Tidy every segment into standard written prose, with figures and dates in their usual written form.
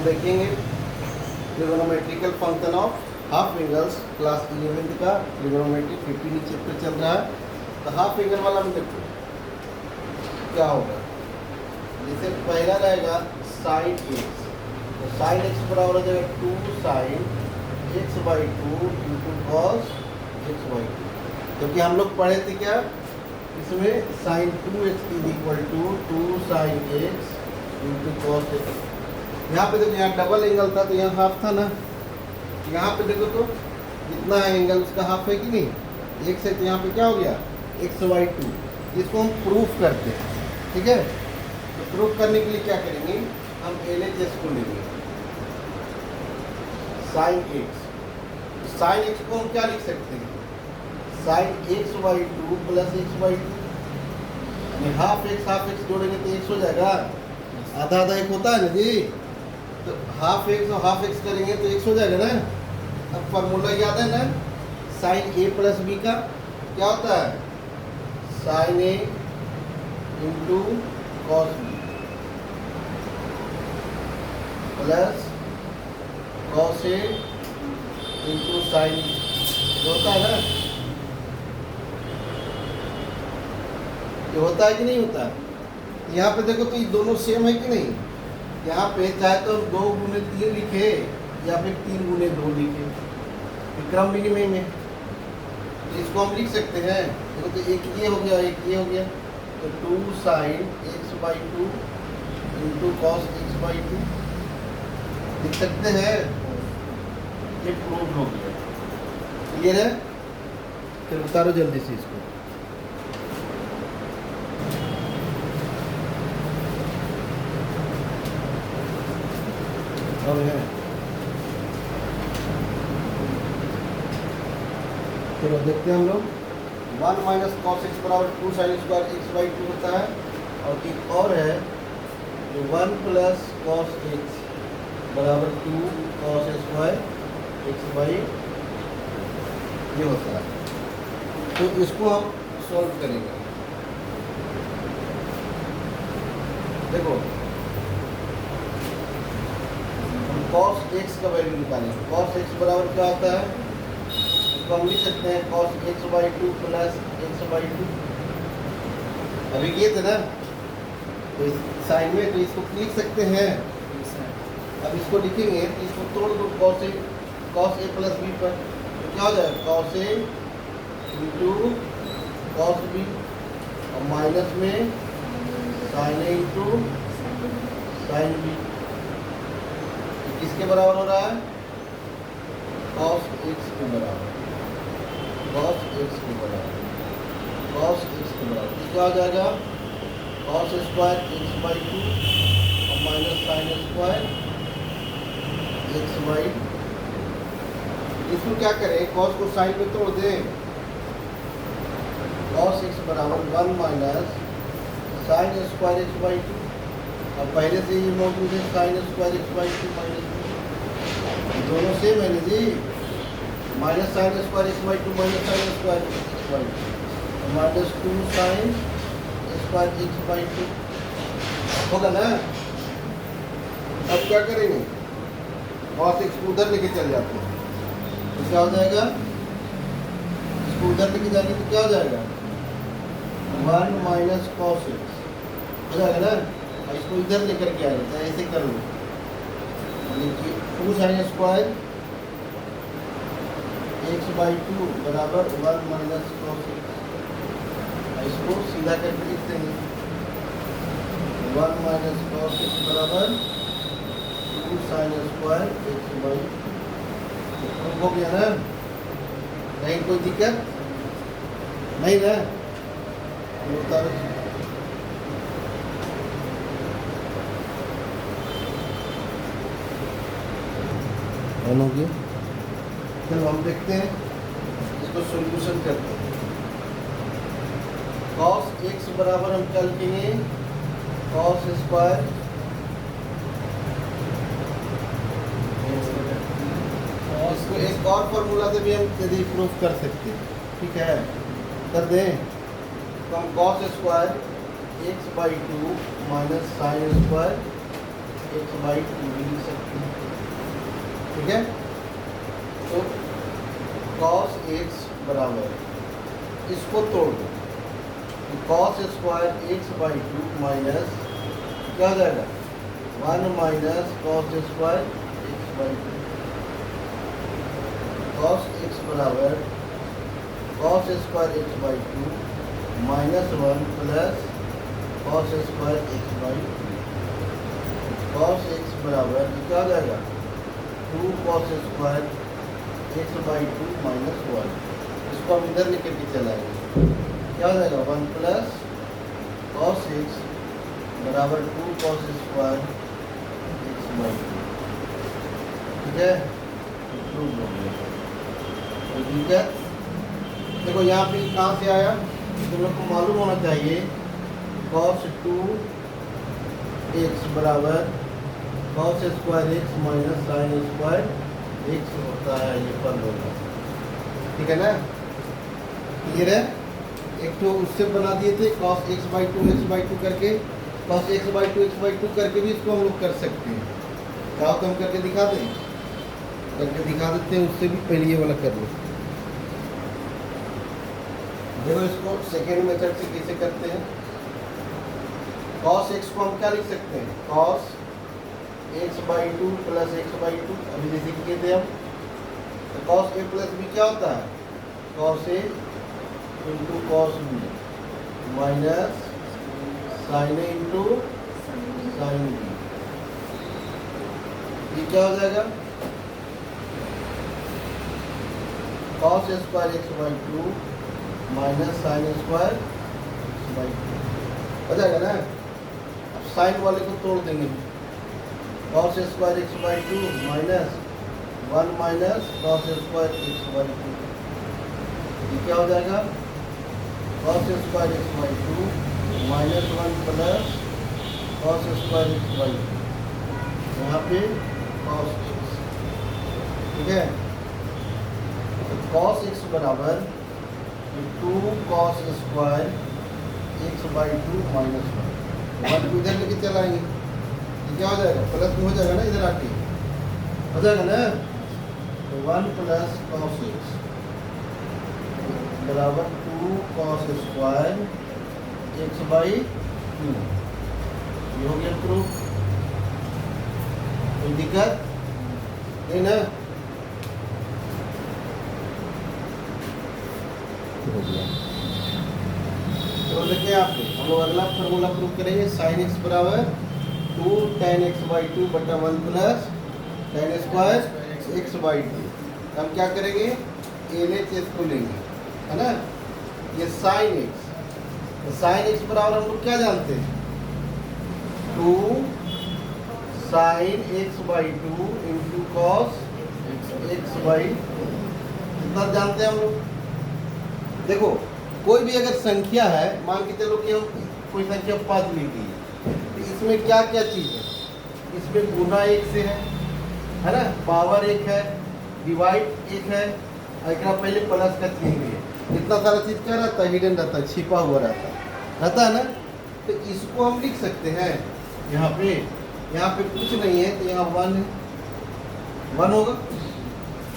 हम देखेंगे trigonometrical function of half angles class 11th का ट्रिगोनोमेट्री 15 चैप्टर चल रहा है। तो हाफ एंगल वाला में देखो क्या होगा। जैसे पहला रहेगा साइन एक्स, तो साइन एक्स बराबर हो जाएगा 2 sign x/2 into cos x/2। क्योंकि हम लोग पढ़े थे क्या इसमें sine 2x equal to 2 sine x into cos x। यहाँ पे देखो, यहाँ डबल एंगल था तो यहाँ हाफ था ना। यहाँ पे देखो तो कितना है एंगल, उसका हाफ है कि नहीं, x है तो यहाँ पे क्या हो गया x/2। इसको हम प्रूफ करते हैं, ठीक है। तो प्रूफ करने के लिए क्या करेंगे, हम LHS को लेंगे साइन x। साइन x को हम क्या लिख सकते हैं, sign x/2 plus x/2, half x जोड़ेंगे तो x हो जाएगा, आधा आधा एक होता है ना जी। तो हाफ एक्स और हाफ एक्स करेंगे तो एक्स हो जाएगा ना। अब फार्मूला याद है ना, साइन ए प्लस बी का क्या होता है, sine A into cos B plus cos A into sine B, होता है ना। ये होता है कि नहीं होता है। यहाँ पे देखो तो ये दोनों सेम है कि नहीं। यहाँ पे चाहे तो 2 गुने 3 लिखे या फिर 3 गुने 2 लिखे, क्रम विनिमय में। तो इसको हम लिख सकते हैं। देखो तो एक ये हो गया, एक ये हो गया, तो 2 sign x/2 into cos x/2 लिख सकते हैं। ये प्रूफ हो गया, क्लियर है। फिर उतारो जल्दी से इसको। और है चलो देखते हैं हम लोग। 1 माइनस कॉस एक्स बराबर 2 साइन स्क्वायर x/2 होता है। और एक और है जो 1 प्लस कॉस एक्स बराबर 2 कॉस स्क्वायर x/, ये होता है। तो इसको हम सॉल्व करेंगे। देखो कॉस एक्स का वैल्यू निकालेंगे। कॉस एक्स बराबर क्या होता है, इसको हम लिख सकते हैं कॉस x/2 प्लस x/2। अभी ये थे ना, तो साइन में तो इसको लिख सकते हैं। अब इसको लिखेंगे तो इसको तोड़ दो कॉस ए प्लस बी पर, तो क्या हो जाएगा cos A into cos B, और माइनस में sign A into sine B. किसके बराबर हो रहा है, cos x के बराबर, cos x के बराबर, cos x के बराबर। क्या हो जाएगा cos स्क्वायर x/2 और माइनस साइन स्क्वायर x/। इसको क्या करें, cos को साइन में तोड़ दें। cos x बराबर 1 माइनस साइन स्क्वायर x/2, और पहले से ये मौजूद है साइन स्क्वायर x/2 माइनस, दोनों सेम है ना जी। Minus sine square x/2 minus sine square x/2 minus 2 sine square x/2 होगा ना। अब क्या करेंगे, cos x को उधर लेके चले जाते हैं तो क्या हो जाएगा, इसको उधर लेके जाने तो क्या हो जाएगा 1 माइनस cos x हो जाएगा ना। इसको इधर लेकर के आ जाता है, ऐसे कर लो। देखिए 2 साइन स्क्वायर x/2 बराबर 1 माइनस cos x। इसको सीधा करके लिख देंगे 1 माइनस cos x बराबर 2 साइन स्क्वायर x/2। हो गया ना, कहीं कोई दिक्कत नहीं ना। उतारो हो गया। चलो हम देखते हैं, इसको सॉल्यूशन करते हैं। cos x बराबर हम क्या लिखेंगे, cos स्क्वायर इसको एक और फॉर्मूला से भी हम यदि प्रूफ कर सकते हैं, ठीक है, कर दें। तो हम cos square x/2 minus sine square x by to भी लिख सकते हैं, ठीक है। तो कॉस एक्स बराबर इसको तोड़ दो, cos square x by two minus क्या हो जाएगा 1 minus cos square x by two, cos X बराबर cos square x by two minus 1 plus cos square x by two, cos X बराबर क्या हो जाएगा 2 cos square x by two minus 1, इसको हम इधर लेकर के चलाएंगे, क्या हो जाएगा 1 प्लस कॉस एक्स बराबर 2 cos square x by to, ठीक है। प्रूव हो गया, ठीक है। देखो यहाँ पे कहाँ से आया, तुम लोग को मालूम होना चाहिए कॉस 2 एक्स बराबर cos square x minus sine square x होता है, ये पद होगा, ठीक है ना। क्लियर है। एक तो उससे बना दिए थे कॉस एक्स बाई टू करके, कॉस एक्स बाई टू करके भी इसको हम लोग कर सकते हैं, चाहो तो हम करके दिखा दें, करके दिखा देते हैं, उससे भी पहले ये वाला कर लो। देखो इसको सेकेंड मेथड से कैसे करते हैं, कॉस एक्स को हम क्या लिख सकते हैं, cos X by two plus x by to, अभी जैसे किए थे हम, तो कॉस ए प्लस बी क्या होता है, cos A into cos B minus sine A into sine B, ये क्या हो जाएगा cos square x by two minus sine square x by two हो जाएगा ना। अब साइन वाले को तोड़ देंगे, cos square x by two minus 1 minus cos square x by two, ये क्या हो जाएगा cos square x by two minus 1 plus cos square x by two, यहाँ पे कॉस एक्स, ठीक है। तो कॉस एक्स बराबर 2 cos square x by two minus 1 को इधर लेके चलाएंगे, ये क्या हो जाएगा प्लस में हो जाएगा ना, इधर आके हो जाएगा ना, तो 1 प्लस कॉस एक्स बराबर 2 cos square x by two, ये हो गया प्रूफ। कोई दिक्कत नहीं ना, हो गया। तो देखिए आपको हम लोग अगला फॉर्मूला प्रूव करेंगे, साइन एक्स बराबर 2 tan एक्स बाई टू बटा 1 plus tan square x by to, हम क्या करेंगे LHS को लेंगे, है ना। ये साइन एक्स, तो साइन एक्स बराबर हम लोग क्या जानते हैं 2 sign X by two into cos X by, कितना जानते हैं हम लोग। देखो कोई भी अगर संख्या है, मान के चलो कि हम कोई संख्या 5 लिख दी, तो इसमें क्या क्या चीज़ है, इसमें गुना 1 से है ना, पावर 1 है, डिवाइड 1 है, एक पहले प्लस का चिन्ह भी है, इतना सारा चीज़ क्या रहता है, हिडन रहता है, छिपा हुआ रहता है ना। तो इसको हम लिख सकते हैं यहाँ पे कुछ नहीं है, तो यहाँ 1 होगा,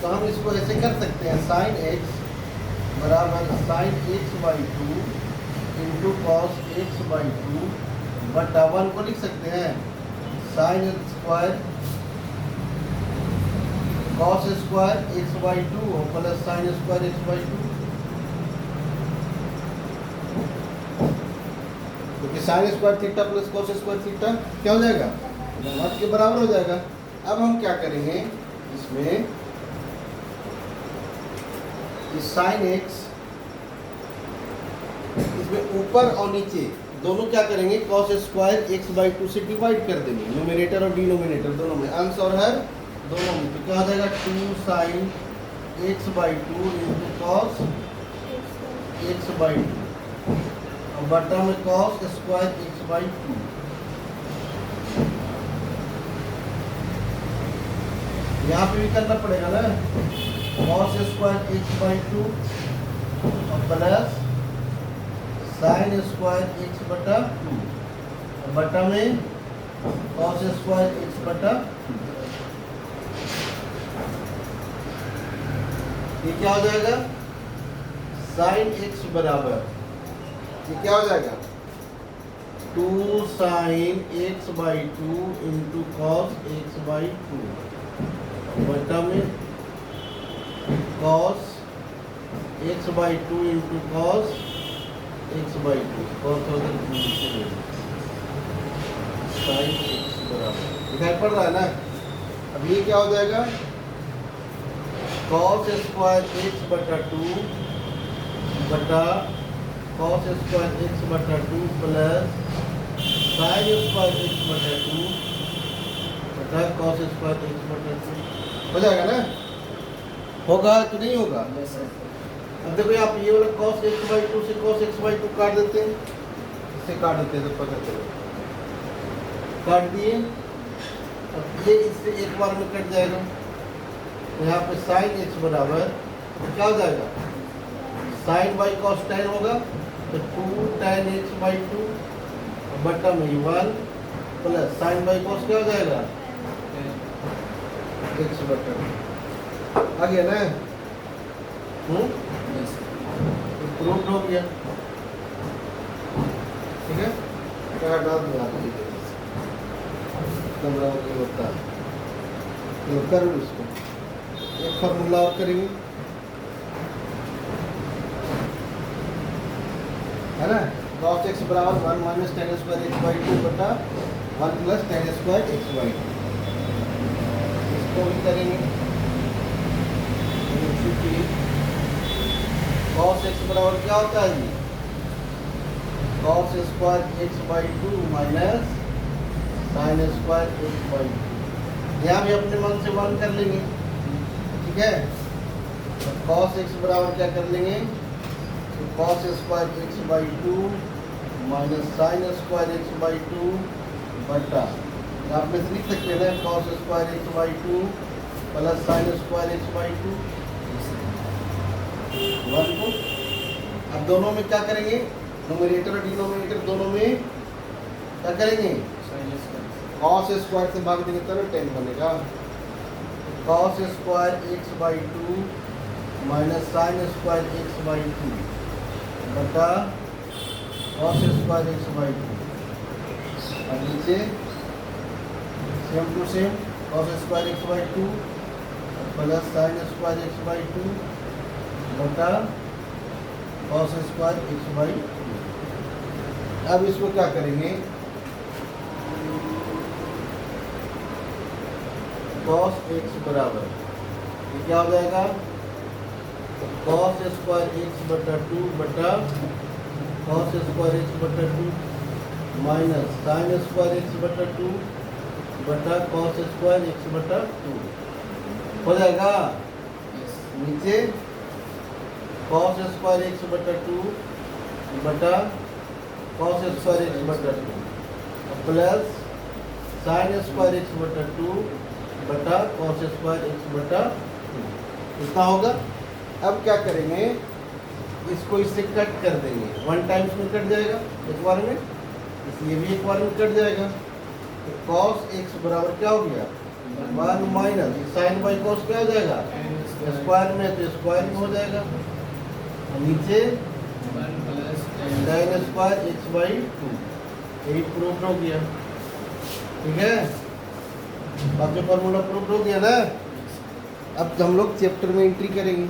तो हम इसको ऐसे कर सकते हैं साइन एक्स बराबर sine X by two into cos X by two बटा 1 को लिख सकते हैं sine square cos square x by two और plus sine square x by two, क्योंकि sine square theta plus cos square theta क्या हो जाएगा 1 के बराबर हो जाएगा। अब हम क्या करेंगे इसमें, साइन एक्स इसमें ऊपर और नीचे दोनों क्या करेंगे cos square x by to से डिवाइड कर देंगे, न्यूमरेटर और डिनोमिनेटर दोनों में, अंश और हर दोनों में, तो क्या हो जाएगा 2 sign X by two into cos X by two और बटा में cos square x by two, यहाँ पे भी करना पड़ेगा ना, cos square x by two और प्लस साइन स्क्वायर एक्स बटा टू, बटा में कॉस स्क्वायर एक्स बटा, ये क्या हो जाएगा साइन एक्स बराबर, ये क्या हो जाएगा 2 sign X by 2 into cos X by 2 बटा में cos X by 2 into cos X by 2 cos sine X बराबर, दिखाई पड़ रहा है ना। अब ये क्या हो जाएगा कॉस स्क्वायर एक्स बटा 2 बटा कॉस स्क्वायर एक्स बटा 2 प्लस साइन स्क्वायर एक्स बटा 2 बटा कॉस स्क्वायर एक्स बटा 2 हो जाएगा ना। होगा कि नहीं होगा? अब देखो आप ये वाला कॉस एक्स बाई 2 से कॉस एक्स बाई 2 काट देते हैं, इससे काट देते हैं तो पता चलो, काट दिए। अब ये इससे एक बार में कट जाएगा, तो यहाँ पे साइन एक्स बराबर क्या हो जाएगा साइन बाई कॉस टेन होगा, तो 2 tan एक्स बाई 2 बटा में 1 प्लस साइन बाई कॉस क्या हो जाएगा एक्स बटा, आ गया ना। प्रूफ हो गया, ठीक है। क्या डाल दिया होता है कर इसको एक फार्मूला और करेंगे, है ना। कॉस एक्स बराबर 1 minus ten square x by 2 बटा 1 plus ten square x by 2, इसको भी करेंगे। कॉस एक्स बराबर क्या होता है जी cos square x by 2 minus sine square x by 2, यहाँ भी अपने मन से 1 कर लेंगे, ठीक है। तो कॉस एक्स बराबर क्या कर लेंगे तो cos square x by 2 minus sine square x by 2 बटा, आप में से लिख सकते हैं cos square x by 2 plus sine square x by 2 1 को। अब दोनों में क्या करेंगे नोमिनेटर और डिनोमिनेटर दोनों में क्या करेंगे कॉस स्क्वायर से भाग देंगे तब 10 बनेगा। Cos square x by 2 minus sine square x by 2 बटा कॉस स्क्वायर एक्स बाई 2, और नीचे same to same cos square x by 2 plus sine square x by 2 बटा कॉस स्क्वायर एक्स बाई 2। अब इसको क्या करेंगे कॉस एक्स बराबर ये क्या हो जाएगा कॉस स्क्वायर एक्स बटा 2 बटा कॉस स्क्वायर एक्स बटा 2 माइनस साइन स्क्वायर एक्स बटा 2 बटा कॉस स्क्वायर एक्स बटा 2 हो जाएगा। नीचे कॉस स्क्वायर एक्स बटा 2 बटा कॉस स्क्वायर एक्स बटा 2 प्लस साइन स्क्वायर एक्स बटा 2 बटा कॉस स्क्वायर एक्स बटा 2, इतना होगा। अब क्या करेंगे इसको इससे कट कर देंगे, 1 टाइम्स में कट जाएगा एक बार में, इसलिए भी एक बार में कट जाएगा। तो कॉस एक्स बराबर क्या हो गया 1 माइनस साइन बाई कॉस क्या हो जाएगा स्क्वायर में, तो स्क्वायर में हो जाएगा, नीचे tan स्क्वायर एक्स बाई 2, यही प्रूफ हो गया, ठीक है। अब जो फॉर्मूला प्रूफ हो गया ना, अब हम लोग चैप्टर में एंट्री करेंगे।